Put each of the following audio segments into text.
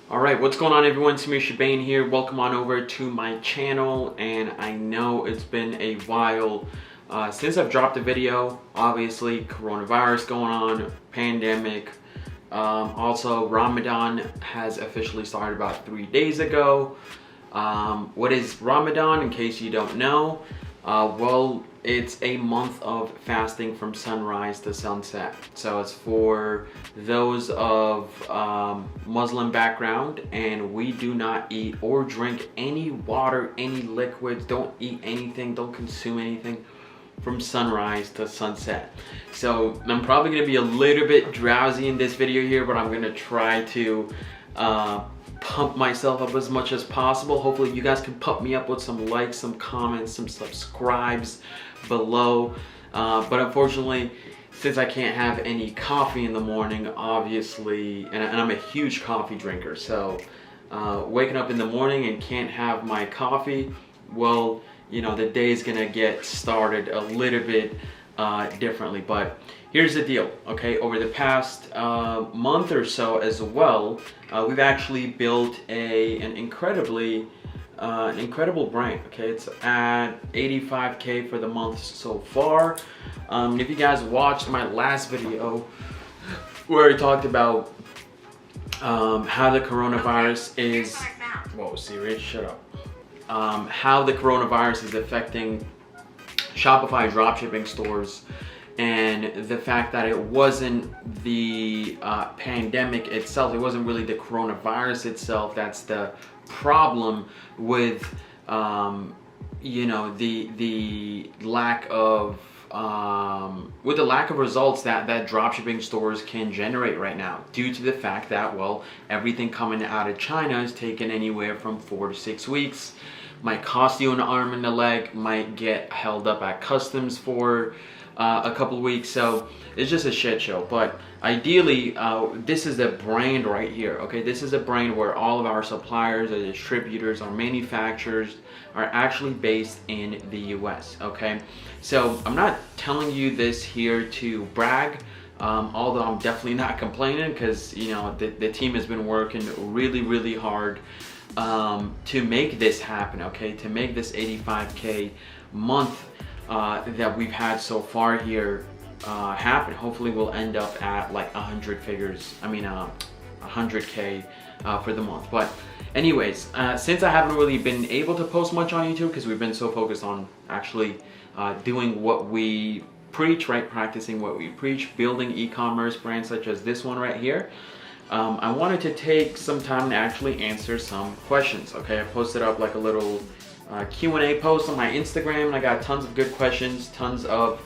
Alright, what's going on everyone? Samir Shabane here. Welcome on over to my channel, and I know it's been a while since I've dropped a video. Obviously, coronavirus going on, pandemic. Also, Ramadan has officially started about 3 days ago. What is Ramadan, in case you don't know? Well, it's a month of fasting from sunrise to sunset. So it's for those of Muslim background, and we do not eat or drink any water, any liquids, don't eat anything, don't consume anything from sunrise to sunset. So I'm probably gonna be a little bit drowsy in this video here, but I'm gonna try to pump myself up as much as possible. Hopefully you guys can pump me up with some likes, some comments, some subscribes below. But unfortunately, since I can't have any coffee in the morning, obviously, and I'm a huge coffee drinker, so waking up in the morning and can't have my coffee, well, you know, the day is gonna get started a little bit differently. But here's the deal, okay? Over the past month or so as well, we've actually built an incredible brand, okay? It's at 85K for the month so far. If you guys watched my last video where I talked about how the coronavirus is, whoa, Siri, shut up. How the coronavirus is affecting Shopify dropshipping stores, and the fact that it wasn't the pandemic itself, it wasn't really the coronavirus itself that's the problem with you know, the lack of results that dropshipping stores can generate right now, due to the fact that, well, everything coming out of China is taking anywhere from 4 to 6 weeks. Might cost you an arm and a leg, might get held up at customs for a couple of weeks. So it's just a shit show. But ideally, this is a brand right here, okay? This is a brand where all of our suppliers, our distributors, our manufacturers are actually based in the US, okay? So I'm not telling you this here to brag, although I'm definitely not complaining, because, you know, the team has been working really hard to make this happen, okay? To make this 85K month that we've had so far here happen. Hopefully we'll end up at like 100K for the month. But anyways, since I haven't really been able to post much on YouTube because we've been so focused on actually doing what we preach, right? Practicing what we preach, building e-commerce brands such as this one right here. I wanted to take some time to actually answer some questions, okay? I posted up like a little Q&A post on my Instagram, and I got tons of good questions, tons of,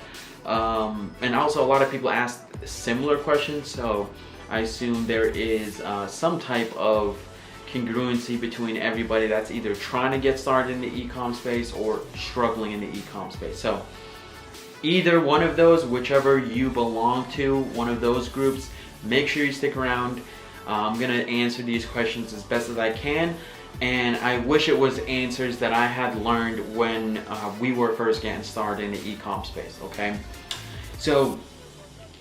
and also a lot of people asked similar questions, so I assume there is some type of congruency between everybody that's either trying to get started in the e-com space or struggling in the e-com space. So either one of those, whichever you belong to, one of those groups, make sure you stick around. I'm gonna answer these questions as best as I can, and I wish it was answers that I had learned when we were first getting started in the e-com space, okay? So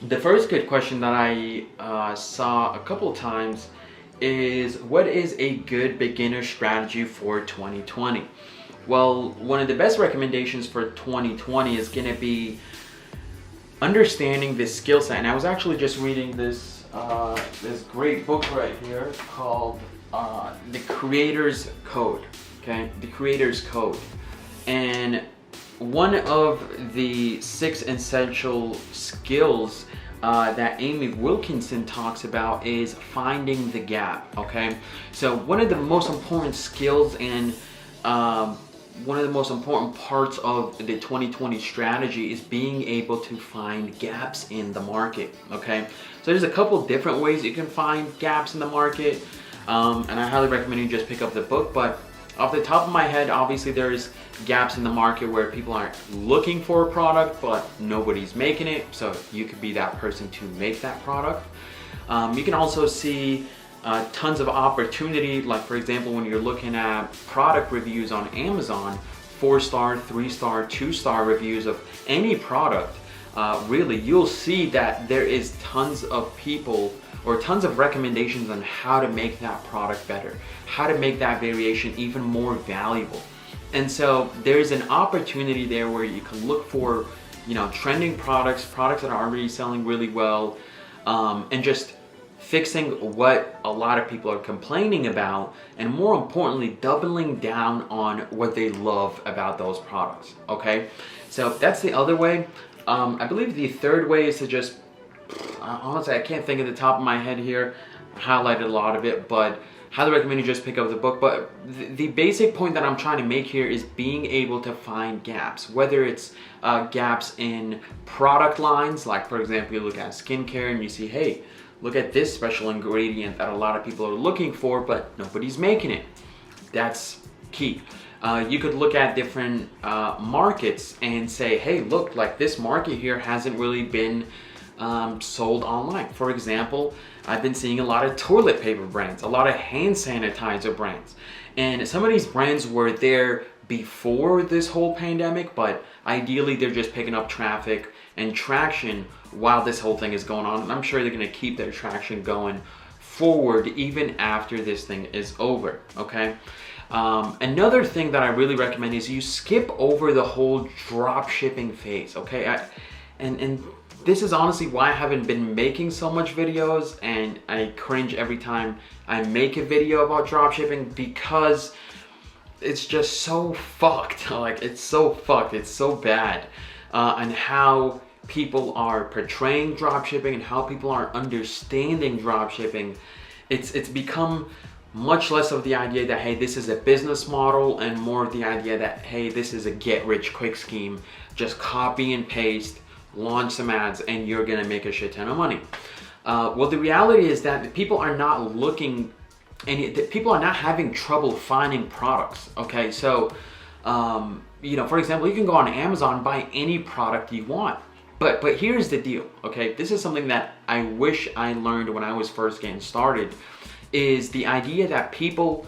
the first good question that I saw a couple times is, what is a good beginner strategy for 2020? Well, one of the best recommendations for 2020 is gonna be understanding this skill set. And I was actually just reading this this great book right here called The Creator's Code, okay? The Creator's Code. And one of the 6 essential skills that Amy Wilkinson talks about is finding the gap, okay? So one of the most important skills and one of the most important parts of the 2020 strategy is being able to find gaps in the market, okay? So there's a couple different ways you can find gaps in the market, and I highly recommend you just pick up the book. But off the top of my head, obviously there's gaps in the market where people aren't looking for a product, but nobody's making it, so you could be that person to make that product. You can also see tons of opportunity, like for example, when you're looking at product reviews on Amazon, 4-star, 3-star, 2-star reviews of any product, really, you'll see that there is tons of people or tons of recommendations on how to make that product better, how to make that variation even more valuable. And so there's an opportunity there where you can look for, trending products that are already selling really well, and just fixing what a lot of people are complaining about, and more importantly, doubling down on what they love about those products, okay? So that's the other way. I believe the third way is to just, honestly, I can't think of the top of my head here. I highlighted a lot of it, but highly recommend you just pick up the book. But the basic point that I'm trying to make here is being able to find gaps, whether it's gaps in product lines, like for example, you look at skincare and you see, hey, look at this special ingredient that a lot of people are looking for, but nobody's making it. That's key. You could look at different markets and say, hey, look, like this market here hasn't really been sold online. For example, I've been seeing a lot of toilet paper brands, a lot of hand sanitizer brands. And some of these brands were there before this whole pandemic, but ideally they're just picking up traffic and traction while this whole thing is going on. And I'm sure they're gonna keep their traction going forward even after this thing is over, okay? Another thing that I really recommend is you skip over the whole drop shipping phase, okay? And this is honestly why I haven't been making so much videos, and I cringe every time I make a video about drop shipping, because it's just so fucked. Like, it's so fucked, it's so bad. And how people are portraying drop shipping and how people are understanding drop shipping. It's become much less of the idea that, hey, this is a business model, and more of the idea that, hey, this is a get rich quick scheme. Just copy and paste, launch some ads, and you're gonna make a shit ton of money. Well, the reality is that people are not looking, and people are not having trouble finding products, okay? So, for example, you can go on Amazon, buy any product you want. But here's the deal, okay? This is something that I wish I learned when I was first getting started, is the idea that people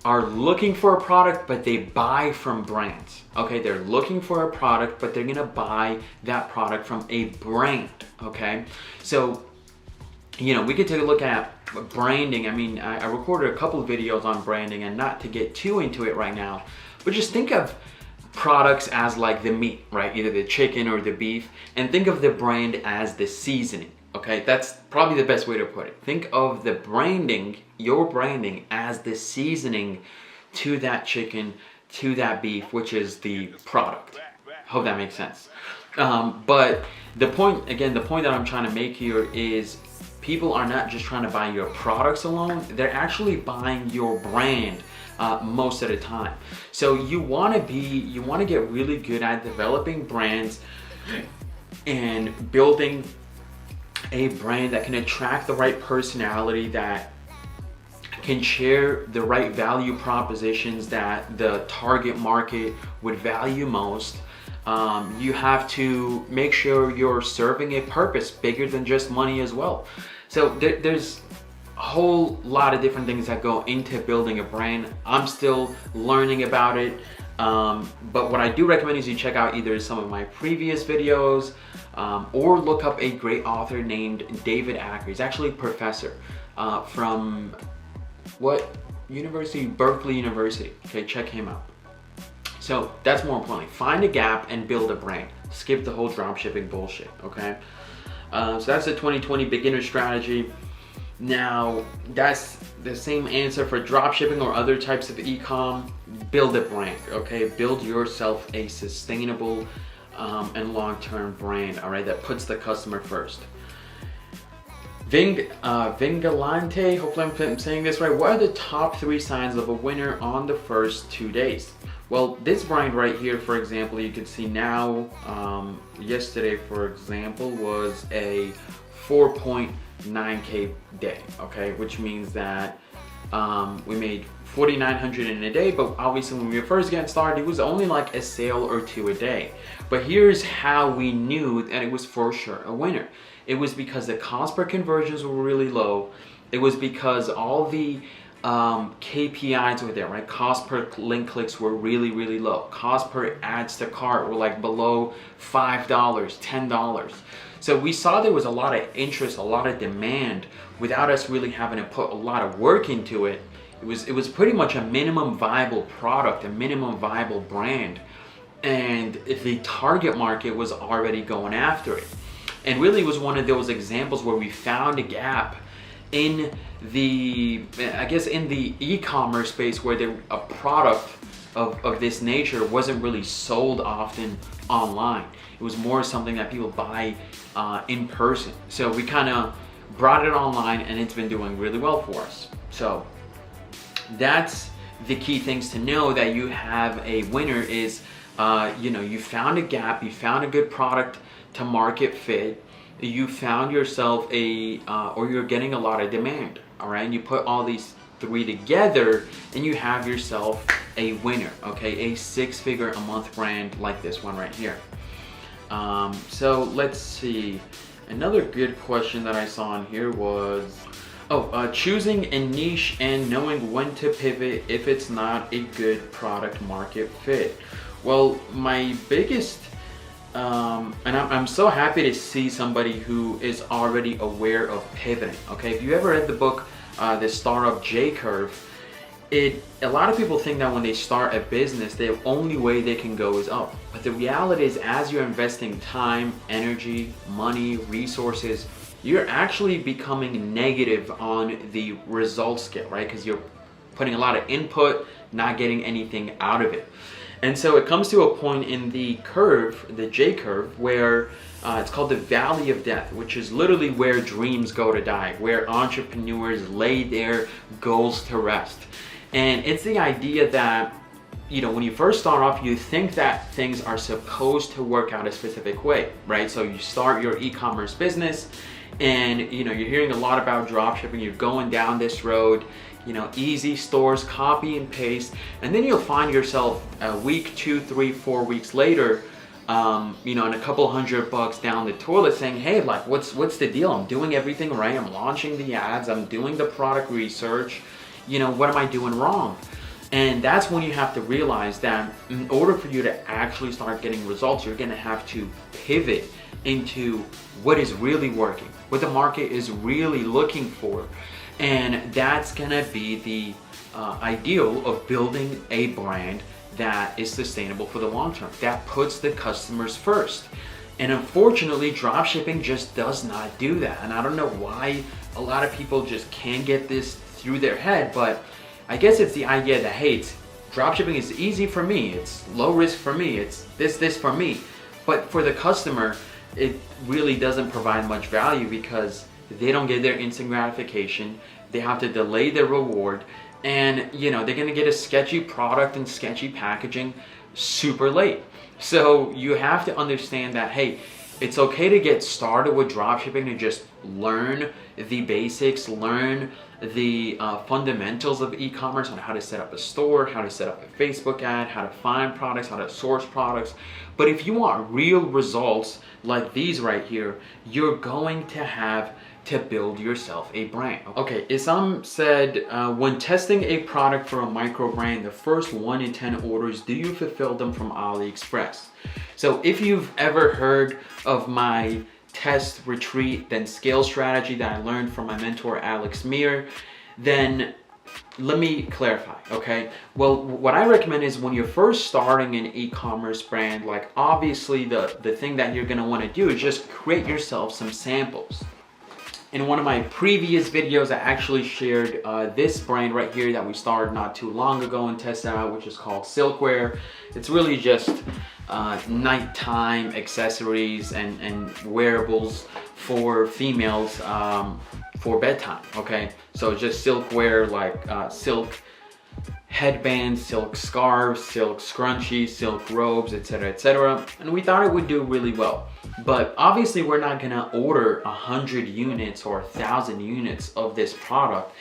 are looking for a product, but they buy from brands, okay? They're looking for a product, but they're gonna buy that product from a brand, okay? So, we could take a look at branding. I mean, I recorded a couple of videos on branding, and not to get too into it right now, but just think of products as like the meat, right? Either the chicken or the beef, and think of the brand as the seasoning. Okay, that's probably the best way to put it. Think of the branding, your branding, as the seasoning to that chicken, to that beef, which is the product. Hope that makes sense. But the point that I'm trying to make here is people are not just trying to buy your products alone, they're actually buying your brand most of the time. So you want to get really good at developing brands and building a brand that can attract the right personality, that can share the right value propositions that the target market would value most. You have to make sure you're serving a purpose bigger than just money as well. So there's a whole lot of different things that go into building a brand. I'm still learning about it. But what I do recommend is you check out either some of my previous videos, or look up a great author named David Acker. He's actually a professor from what university? Berkeley University. Okay, check him out. So that's more importantly, find a gap and build a brand. Skip the whole dropshipping bullshit, okay? So that's the 2020 beginner strategy. Now, that's the same answer for dropshipping or other types of e-com. Build a brand, okay? Build yourself a sustainable and long-term brand, all right, that puts the customer first. Vingalante, hopefully I'm saying this right. What are the top 3 signs of a winner on the first 2 days? Well, this brand right here, for example, you can see now, yesterday, for example, was a 4.9K day, okay? Which means that we made $4,900 in a day, but obviously when we were first getting started, it was only like a sale or 2 a day. But here's how we knew that it was for sure a winner. It was because the cost per conversions were really low. It was because all the KPIs were there, right? Cost per link clicks were really, really low. Cost per ads to cart were like below $5, $10. So we saw there was a lot of interest, a lot of demand without us really having to put a lot of work into it. It was pretty much a minimum viable product, a minimum viable brand. And the target market was already going after it. And really was one of those examples where we found a gap in the, I guess, in the e-commerce space where a product of this nature wasn't really sold often online. It was more something that people buy in person. So we kind of brought it online, and it's been doing really well for us. So that's the key things to know, that you have a winner is, you found a gap, you found a good product to market fit, you found yourself or you're getting a lot of demand, all right? And you put all these three together and you have yourself a winner, okay? A 6-figure a month brand like this one right here. So let's see. Another good question that I saw in here was, choosing a niche and knowing when to pivot if it's not a good product market fit. Well, my biggest, and I'm so happy to see somebody who is already aware of pivoting, okay? If you ever read the book, The Startup J-Curve, a lot of people think that when they start a business, the only way they can go is up. But the reality is, as you're investing time, energy, money, resources, you're actually becoming negative on the result scale, right? Because you're putting a lot of input, not getting anything out of it. And so it comes to a point in the curve, the J curve, where it's called the Valley of Death, which is literally where dreams go to die, where entrepreneurs lay their goals to rest. And it's the idea that, when you first start off, you think that things are supposed to work out a specific way, right? So you start your e-commerce business, and you're hearing a lot about dropshipping, you're going down this road, easy stores, copy and paste, and then you'll find yourself a week, 2, 3, 4 weeks later, and a couple $100 down the toilet saying, hey, like, what's the deal? I'm doing everything right. I'm launching the ads. I'm doing the product research. What am I doing wrong? And that's when you have to realize that in order for you to actually start getting results, you're going to have to pivot into what is really working, what the market is really looking for. And that's gonna be the ideal of building a brand that is sustainable for the long term, that puts the customers first. And unfortunately, dropshipping just does not do that. And I don't know why a lot of people just can't get this through their head, but I guess it's the idea that, hey, dropshipping is easy for me, it's low risk for me, it's this for me. But for the customer, it really doesn't provide much value because they don't get their instant gratification, they have to delay their reward, and they're gonna get a sketchy product and sketchy packaging super late. So you have to understand that, hey, it's okay to get started with dropshipping and just learn the basics, learn the fundamentals of e-commerce on how to set up a store, how to set up a Facebook ad, how to find products, how to source products. But if you want real results like these right here, you're going to have to build yourself a brand. Okay, Isam said, when testing a product for a micro brand, the first 1 in 10 orders, do you fulfill them from AliExpress? So if you've ever heard of my test, retreat, then scale strategy that I learned from my mentor, Alex Meir, then let me clarify, okay? Well, what I recommend is when you're first starting an e-commerce brand, like obviously the thing that you're gonna wanna do is just create yourself some samples. In one of my previous videos, I actually shared this brand right here that we started not too long ago and tested out, which is called Silkware. It's really just nighttime accessories and wearables for females for bedtime, okay? So just silkware, like silk headbands, silk scarves, silk scrunchies, silk robes, etc., etc. And we thought it would do really well. But obviously we're not gonna order 100 units or 1,000 units of this product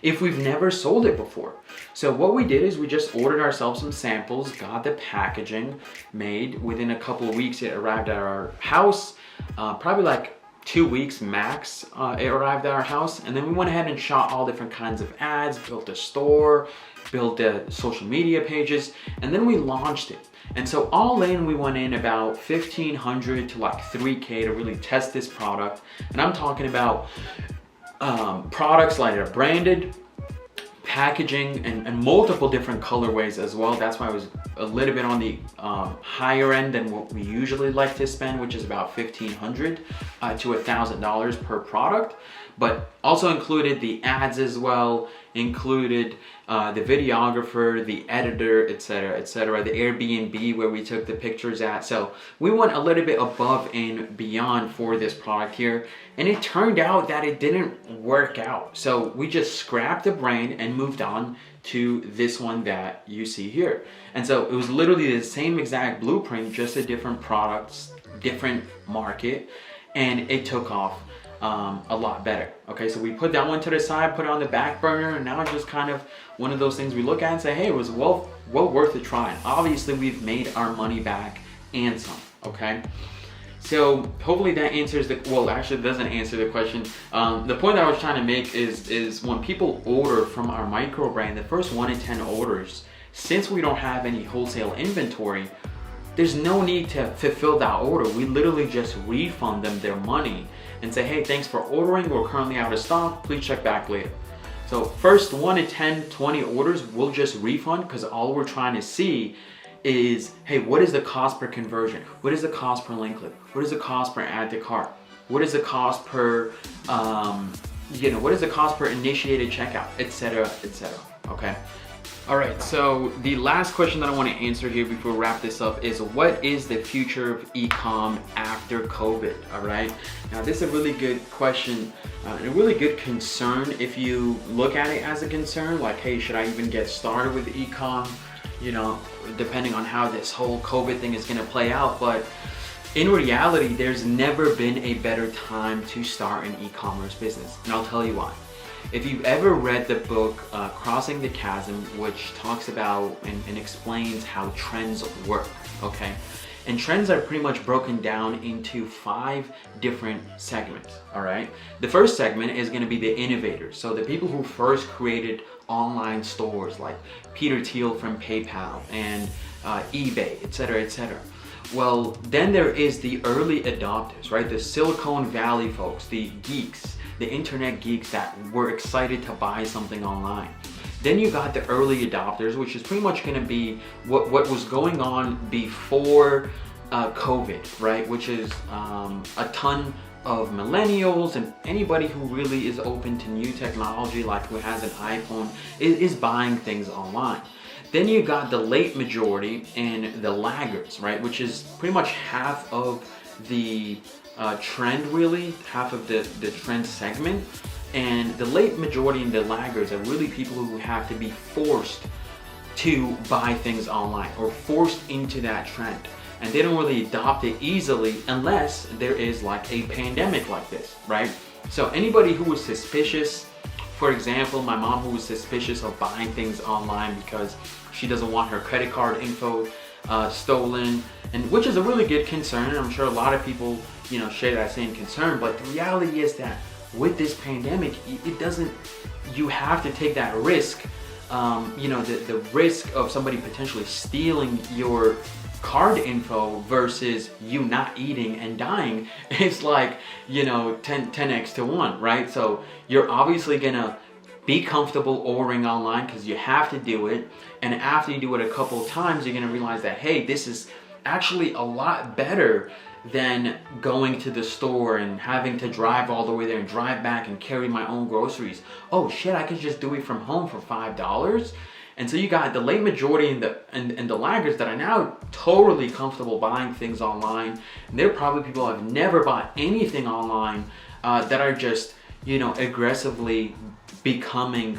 if we've never sold it before. So what we did is we just ordered ourselves some samples, got the packaging made. Within a couple of weeks, it arrived at our house, probably like 2 weeks max, it arrived at our house. And then we went ahead and shot all different kinds of ads, built a store, built the social media pages, and then we launched it. And so all in, we went in about 1,500 to like 3K to really test this product. And I'm talking about products like are branded, packaging, and multiple different colorways as well. That's why it was a little bit on the higher end than what we usually like to spend, which is about $1,500 to $1,000 per product. But also included the ads as well, included the videographer, the editor, etc., the Airbnb where we took the pictures at. So we went a little bit above and beyond for this product here, and it turned out that it didn't work out. So we just scrapped the brand and moved on to this one that you see here. And so it was literally the same exact blueprint, just a different products, different market, and it took off a lot better. Okay, so we put that one to the side, put it on the back burner, and now it's just kind of one of those things we look at and say, hey, it was well worth a try. And obviously we've made our money back and some. Okay, so hopefully that answers the, well, actually doesn't answer the question. The point that I was trying to make is when people order from our micro brand, the first 1 in 10 orders, since we don't have any wholesale inventory, there's no need to fulfill that order. We literally just refund them their money and say, hey, thanks for ordering, we're currently out of stock, please check back later. So first 1 in 10, 20 orders, we'll just refund, because all we're trying to see is, hey, what is the cost per conversion? What is the cost per link click? What is the cost per add to cart? What is the cost per, what is the cost per initiated checkout, etc., okay? All right, so the last question that I want to answer here before we wrap this up is, what is the future of e-com after COVID? All right, now this is a really good question, and a really good concern if you look at it as a concern, like, hey, should I even get started with e-com? You know, depending on how this whole COVID thing is going to play out. But in reality, there's never been a better time to start an e-commerce business, and I'll tell you why. If you've ever read the book Crossing the Chasm, which talks about and explains how trends work, okay? And trends are pretty much broken down into 5 different segments, all right? The first segment is gonna be the innovators. So the people who first created online stores, like Peter Thiel from PayPal and eBay, etc. Well, then there is the early adopters, right? The Silicon Valley folks, the geeks, the internet geeks that were excited to buy something online. Then you got the early adopters, which is pretty much gonna be what was going on before COVID, right? Which is a ton of millennials and anybody who really is open to new technology, like who has an iPhone, is buying things online. Then you got the late majority and the laggards, right? Which is pretty much half of the trend, really, half of the trend segment. And the late majority and the laggards are really people who have to be forced to buy things online or forced into that trend. And they don't really adopt it easily unless there is like a pandemic like this, right? So anybody who was suspicious, for example, my mom, who was suspicious of buying things online because she doesn't want her credit card info stolen, and which is a really good concern. I'm sure a lot of people, share that same concern, but the reality is that with this pandemic, it doesn't, you have to take that risk, the risk of somebody potentially stealing your card info versus you not eating and dying. It's like, 10x to 1, right? So you're obviously gonna be comfortable ordering online because you have to do it, and after you do it a couple of times, you're gonna realize that, hey, this is actually a lot better than going to the store and having to drive all the way there and drive back and carry my own groceries. Oh shit, I could just do it from home for $5. And so you got the late majority and the laggards that are now totally comfortable buying things online. And they're probably people who have never bought anything online, that are just, aggressively becoming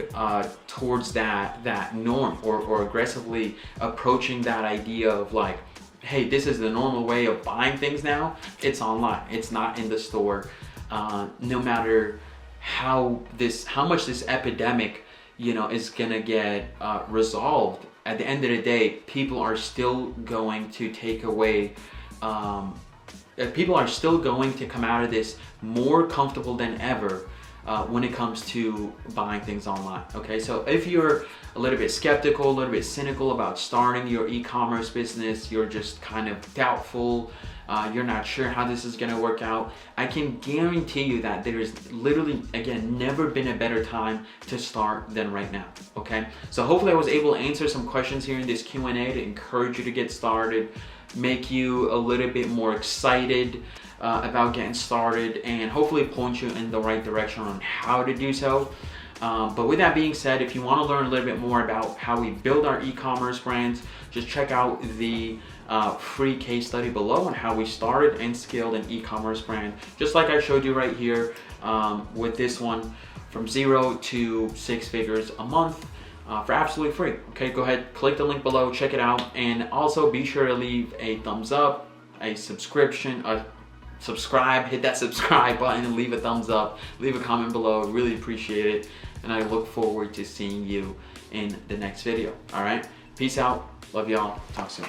towards that norm, or aggressively approaching that idea of like, hey, this is the normal way of buying things now. It's online. It's not in the store. No matter how much this epidemic, is gonna get resolved, at the end of the day, people are still going to take away people are still going to come out of this more comfortable than ever when it comes to buying things online. Okay, so if you're a little bit skeptical, a little bit cynical about starting your e-commerce business, you're just kind of doubtful, you're not sure how this is going to work out, I can guarantee you that there is literally, again, never been a better time to start than right now. Okay, so hopefully I was able to answer some questions here in this Q&A to encourage you to get started, make you a little bit more excited about getting started, and hopefully point you in the right direction on how to do so. But with that being said, if you want to learn a little bit more about how we build our e-commerce brands, just check out the free case study below on how we started and scaled an e-commerce brand, just like I showed you right here with this one, from 0 to 6 figures a month for absolutely free. Okay, go ahead, click the link below, check it out, and also be sure to leave a thumbs up, a subscription, subscribe, hit that subscribe button and leave a thumbs up, leave a comment below. I really appreciate it, and I look forward to seeing you in the next video. All right, peace out, love y'all, talk soon.